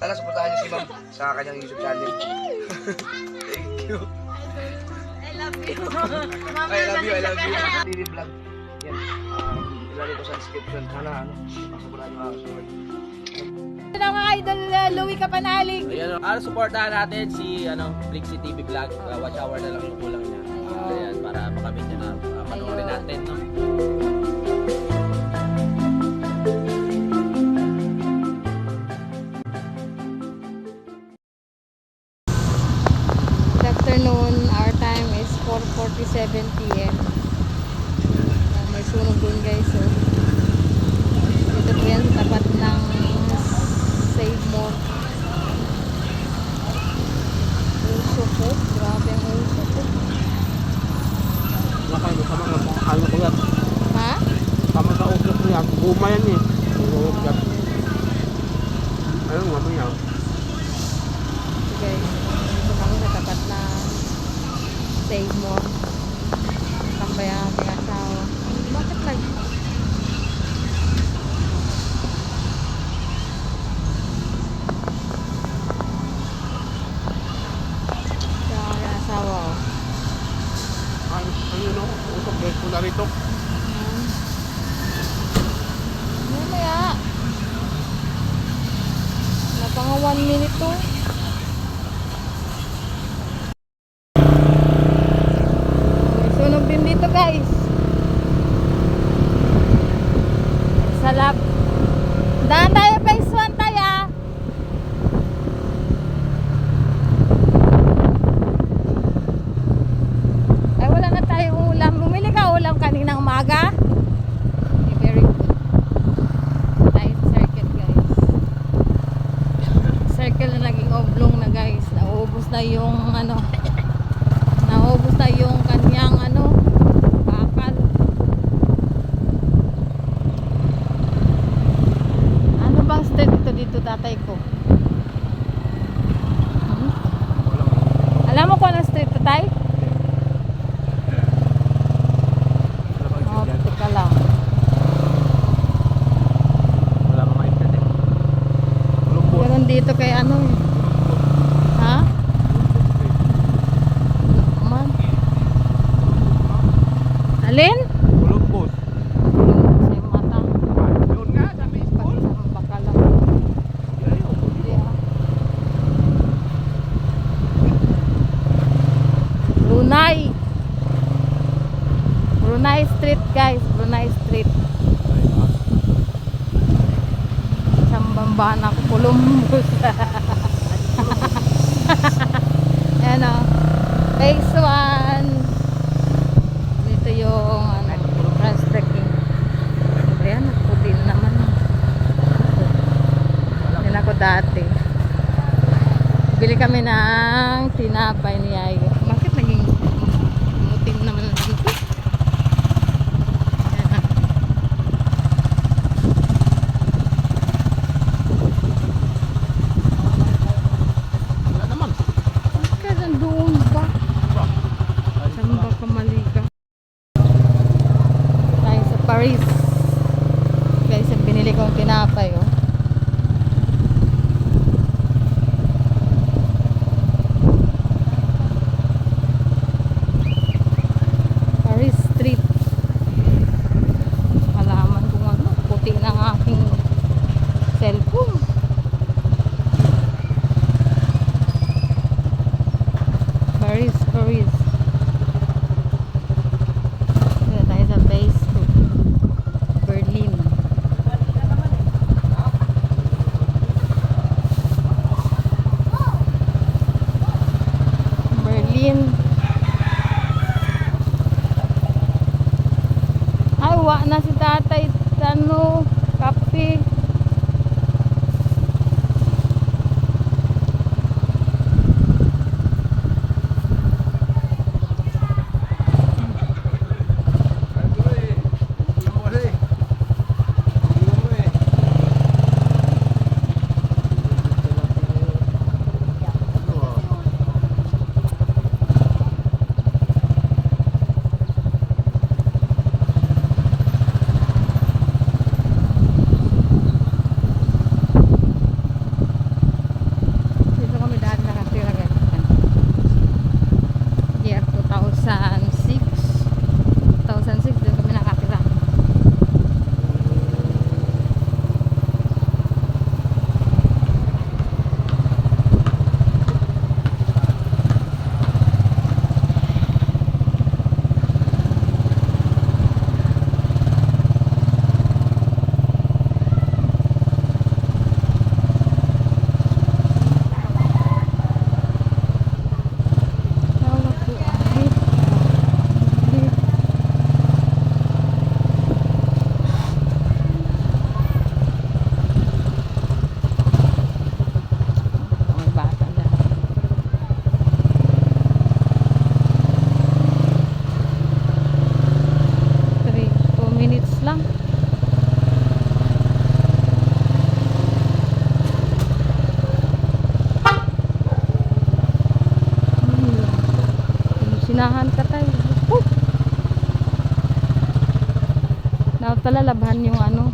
Sana supportahan niyo si ma'am sa kanyang YouTube channel. Thank you. I love you. I love you. TV vlog. Yan. Ilalagay ko sa description. Sana supportahan niyo mga kasunod. Ito na mga idol, Louie Kapanalig. Ayan, supportahan natin si Flixie TV Vlog. Watch hour na lang yung kulang niya. Ayan, para makamit niya na panoorin natin, no? Good afternoon. Our time is 4:47 PM. May sunog dun guys. So, dito po yan sa tapat ng Save More. Uso po. Grabe ang uso po. Nakaya sa mga ano ko yan. Ha? Tama sa uso ko yan. Guma yan eh. Ayun, ano yan? So guys, dito kami sa tapat ng Save More. Tambay ang aming asawa. Bakit lagi? Sa aming asawa. Ano no? Usok best ko na rito. Mamaya. Napanga 1 minute to. May sunog din dito guys. Salap. Daan tayo pa iswan tayo. Ay wala na tayong ulam. Bumili ka ulam kaninang umaga. Okay, very good. Tight circuit guys. Circle na naging oblong na guys. Naubos na yung naubos na yung kanyang bakal. Ano bang street dito tatay ko? Alam mo kung anong street tatay? Oh, teka lang. Wala ka ma-internet. Meron dito kay Ha? Man. Alin? Columbus. Sa mata. Doon nga, sa baseball. Sa bakalang. Brunei. Brunei Street guys. Brunei Street. Sambambana Columbus. Ayan o. Phase 1. Dito yung cross trekking. Ayan, nagpudin naman. Yan ako dati. Bili kami ng tinapay ni Ayo. Bakit naging mutim naman dito? Ayan. Wala naman. Bakit nandoon ba? Saan ba kamaliga? Tayo sa Paris. Guys, ang binili kong tinapay oh. Paris Street. Malaman kung puti ng aking cellphone. Paris. Dito tayo sa base 2. Berlin. Berlin. Ay, wa na si tatay. Kape. Unahan ka tayo. Dapat pala labhan yung ano,